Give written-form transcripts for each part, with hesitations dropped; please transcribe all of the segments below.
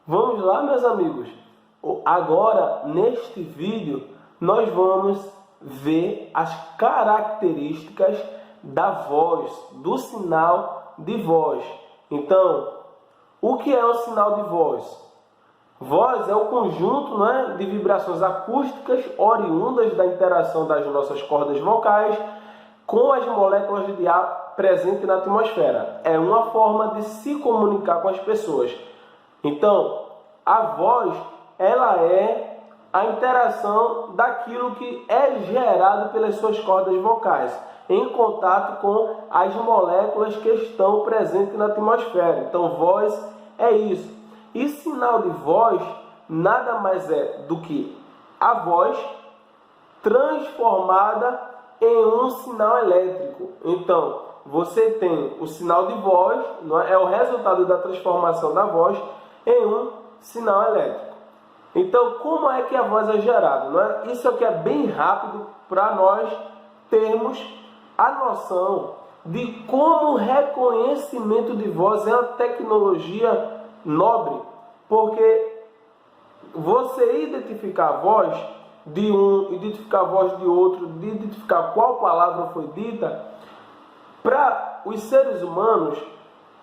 Vamos lá, meus amigos. Agora, neste vídeo, nós vamos ver as características da voz, do sinal de voz. Então, o que é o sinal de voz? Voz é o conjunto, de vibrações acústicas oriundas da interação das nossas cordas vocais com as moléculas de ar presentes na atmosfera. É uma forma de se comunicar com as pessoas. Então, a voz, ela é a interação daquilo que é gerado pelas suas cordas vocais em contato com as moléculas que estão presentes na atmosfera. Então, voz é isso. E sinal de voz nada mais é do que a voz transformada em um sinal elétrico. Então, você tem o sinal de voz, é o resultado da transformação da voz em um sinal elétrico. Então, como é que a voz é gerada? Isso aqui é bem rápido para nós termos a noção de como o reconhecimento de voz é uma tecnologia nobre, porque você identificar a voz de um, identificar a voz de outro, de identificar qual palavra foi dita, para os seres humanos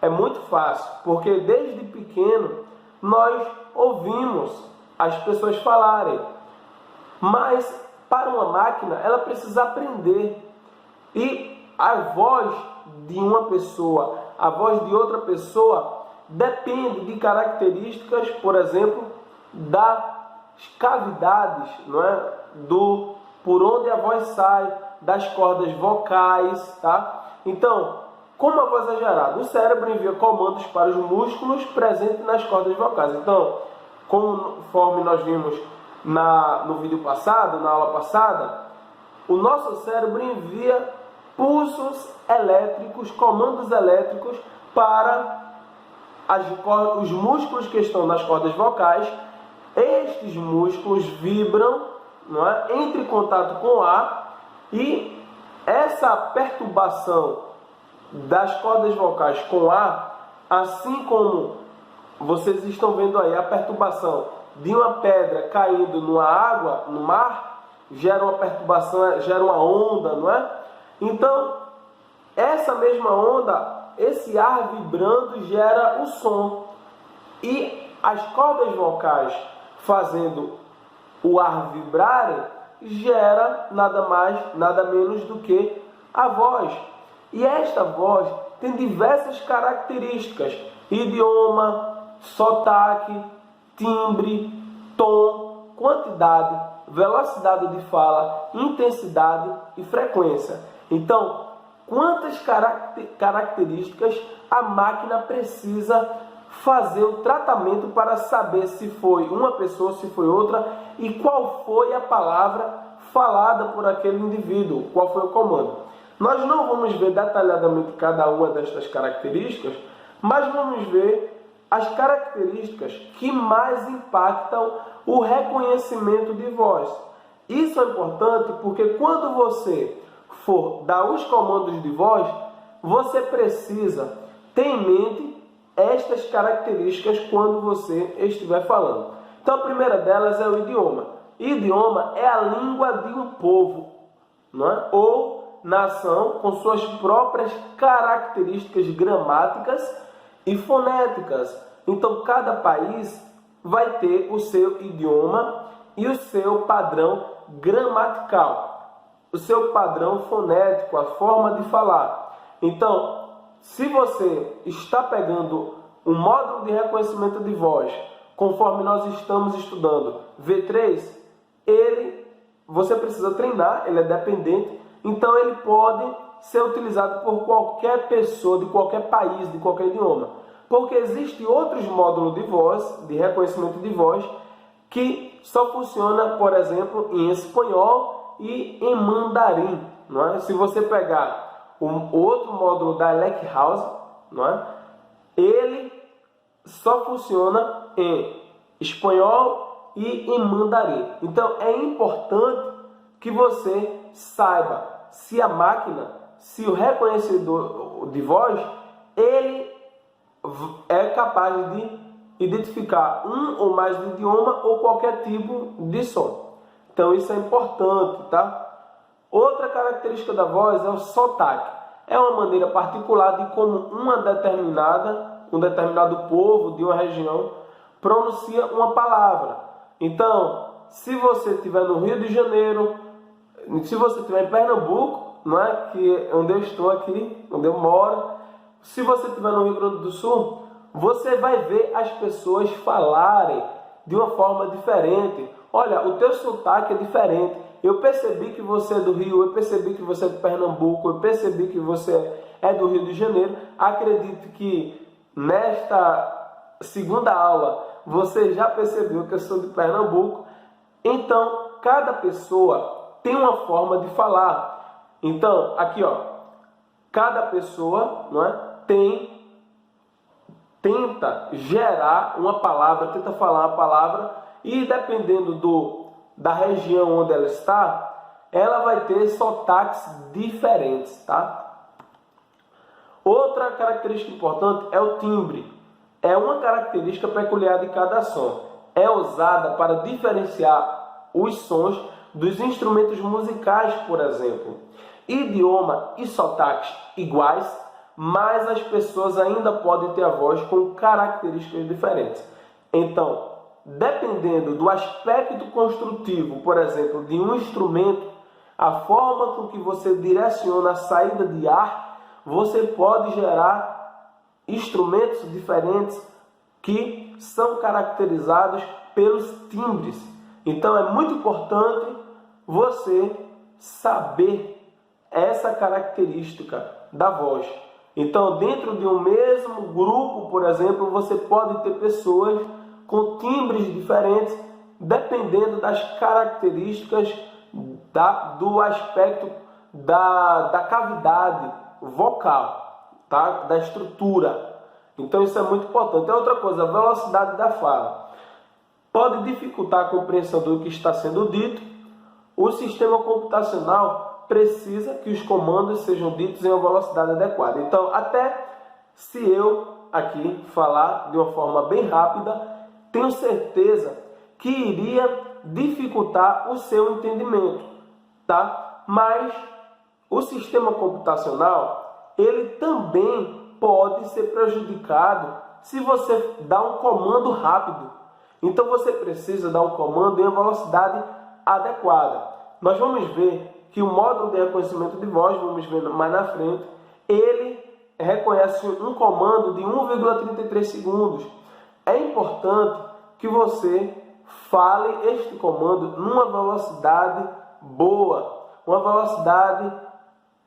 é muito fácil, porque desde pequeno nós ouvimos as pessoas falarem, mas para uma máquina ela precisa aprender, e a voz de uma pessoa, a voz de outra pessoa depende de características, por exemplo, das cavidades, por onde a voz sai, das cordas vocais, tá? Então, como a voz é gerada? O cérebro envia comandos para os músculos presentes nas cordas vocais. Então, conforme nós vimos no vídeo passado, na aula passada, o nosso cérebro envia pulsos elétricos, comandos elétricos para os músculos que estão nas cordas vocais. Estes músculos vibram, entre em contato com o ar, e essa perturbação das cordas vocais com o ar, assim como vocês estão vendo aí a perturbação de uma pedra caindo numa água, no mar, gera uma perturbação, gera uma onda, Então, essa mesma onda, esse ar vibrando gera o som. E as cordas vocais fazendo o ar vibrarem, gera nada mais, nada menos do que a voz. E esta voz tem diversas características: idioma, sotaque, timbre, tom, quantidade, velocidade de fala, intensidade e frequência. Então, quantas características a máquina precisa fazer o tratamento para saber se foi uma pessoa, se foi outra, e qual foi a palavra falada por aquele indivíduo, qual foi o comando. Nós não vamos ver detalhadamente cada uma destas características, mas vamos ver as características que mais impactam o reconhecimento de voz. Isso é importante porque quando você for dar os comandos de voz, você precisa ter em mente estas características quando você estiver falando. Então, a primeira delas é o idioma. Idioma é a língua de um povo, ou nação, com suas próprias características gramáticas e fonéticas. Então, cada país vai ter o seu idioma e o seu padrão gramatical, o seu padrão fonético, a forma de falar. Então, se você está pegando o módulo de reconhecimento de voz, conforme nós estamos estudando V3, você precisa treinar, ele é dependente, então ele pode ser utilizado por qualquer pessoa, de qualquer país, de qualquer idioma. Porque existem outros módulos de voz, de reconhecimento de voz, que só funciona, por exemplo, em espanhol e em mandarim. Se você pegar o outro módulo da Elec House, ele só funciona em espanhol e em mandarim. Então, é importante que você saiba se a máquina, se o reconhecedor de voz, ele é capaz de identificar um ou mais de idioma ou qualquer tipo de som. Então isso é importante, tá? Outra característica da voz é o sotaque. É uma maneira particular de como um determinado povo de uma região pronuncia uma palavra. Então, se você estiver no Rio de Janeiro, se você estiver em Pernambuco, não é? Que é onde eu estou aqui, onde eu moro, se você estiver no Rio Grande do Sul, você vai ver as pessoas falarem de uma forma diferente. Olha, o teu sotaque é diferente. Eu percebi que você é do Rio, eu percebi que você é de Pernambuco, eu percebi que você é do Rio de Janeiro. Acredito que nesta segunda aula você já percebeu que eu sou de Pernambuco. Então, cada pessoa tem uma forma de falar. Então, aqui ó, cada pessoa, não é, tenta gerar uma palavra, tenta falar uma palavra, e dependendo da região onde ela está, ela vai ter sotaques diferentes, tá? Outra característica importante é o timbre. É uma característica peculiar de cada som. É usada para diferenciar os sons dos instrumentos musicais, por exemplo. Idioma e sotaques iguais, mas as pessoas ainda podem ter a voz com características diferentes. Então, dependendo do aspecto construtivo, por exemplo, de um instrumento, a forma com que você direciona a saída de ar, você pode gerar instrumentos diferentes que são caracterizados pelos timbres. Então é muito importante você saber essa característica da voz. Então, dentro de um mesmo grupo, por exemplo, você pode ter pessoas com timbres diferentes, dependendo das características do aspecto da cavidade vocal, tá? Da estrutura. Então isso é muito importante. É outra coisa, a velocidade da fala pode dificultar a compreensão do que está sendo dito. O sistema computacional precisa que os comandos sejam ditos em uma velocidade adequada. Então, até se eu aqui falar de uma forma bem rápida, tenho certeza que iria dificultar o seu entendimento, tá? Mas o sistema computacional, ele também pode ser prejudicado se você dá um comando rápido. Então você precisa dar um comando em uma velocidade adequada. Nós vamos ver que o módulo de reconhecimento de voz, vamos ver mais na frente, ele reconhece um comando de 1,33 segundos. É importante que você fale este comando numa velocidade boa, uma velocidade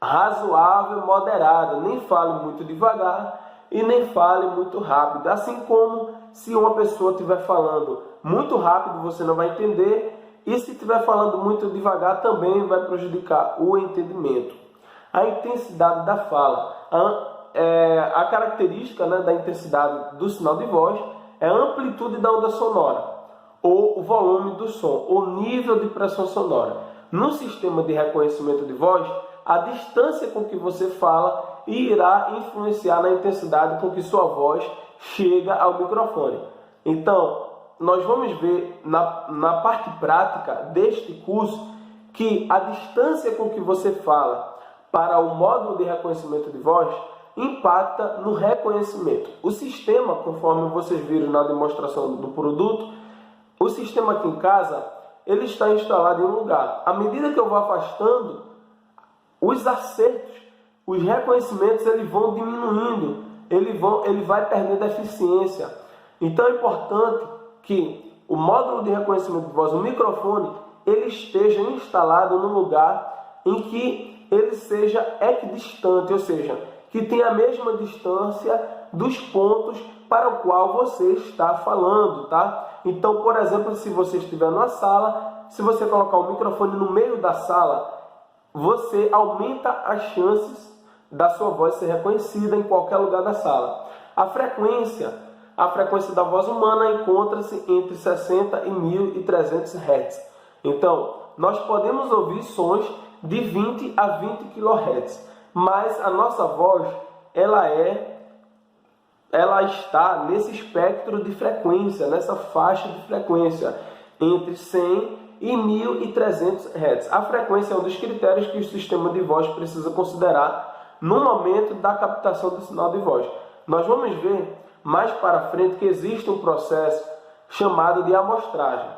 razoável, moderada. Nem fale muito devagar e nem fale muito rápido. Assim como se uma pessoa estiver falando muito rápido, você não vai entender. E se estiver falando muito devagar, também vai prejudicar o entendimento. A intensidade da fala. A característica, né, da intensidade do sinal de voz é a amplitude da onda sonora, ou o volume do som, ou nível de pressão sonora. No sistema de reconhecimento de voz, a distância com que você fala irá influenciar na intensidade com que sua voz chega ao microfone. Então, nós vamos ver na parte prática deste curso que a distância com que você fala para o módulo de reconhecimento de voz impacta no reconhecimento. O sistema, conforme vocês viram na demonstração do produto, o sistema aqui em casa, ele está instalado em um lugar. À medida que eu vou afastando, os acertos, os reconhecimentos, eles vão diminuindo, ele vai perdendo eficiência. Então é importante que o módulo de reconhecimento de voz, o microfone, ele esteja instalado num lugar em que ele seja equidistante, ou seja, que tenha a mesma distância dos pontos para o qual você está falando, tá? Então, por exemplo, se você estiver numa sala, se você colocar o microfone no meio da sala, você aumenta as chances da sua voz ser reconhecida em qualquer lugar da sala. A frequência da voz humana encontra-se entre 60 e 1.300 Hz. Então, nós podemos ouvir sons de 20 a 20 kHz, mas a nossa voz, ela é ela está nesse espectro de frequência, nessa faixa de frequência, entre 100 e 1.300 Hz. A frequência é um dos critérios que o sistema de voz precisa considerar no momento da captação do sinal de voz. Nós vamos ver mais para frente que existe um processo chamado de amostragem.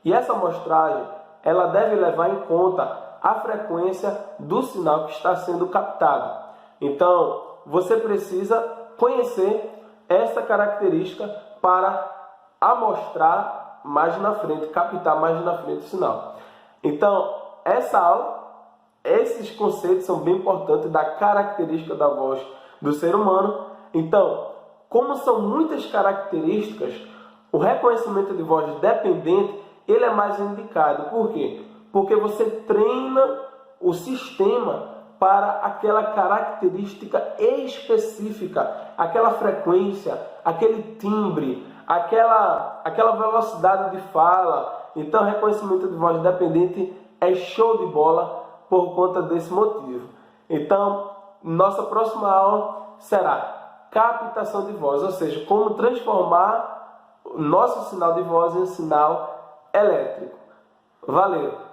E essa amostragem, ela deve levar em conta a frequência do sinal que está sendo captado. Então, você precisa conhecer essa característica para amostrar mais na frente, captar mais na frente o sinal. Então, essa aula, esses conceitos são bem importantes da característica da voz do ser humano. Então, como são muitas características, o reconhecimento de voz dependente, ele é mais indicado. Por quê? Porque você treina o sistema para aquela característica específica, aquela frequência, aquele timbre, aquela velocidade de fala. Então, reconhecimento de voz dependente é show de bola por conta desse motivo. Então, nossa próxima aula será captação de voz, ou seja, como transformar o nosso sinal de voz em um sinal elétrico. Valeu!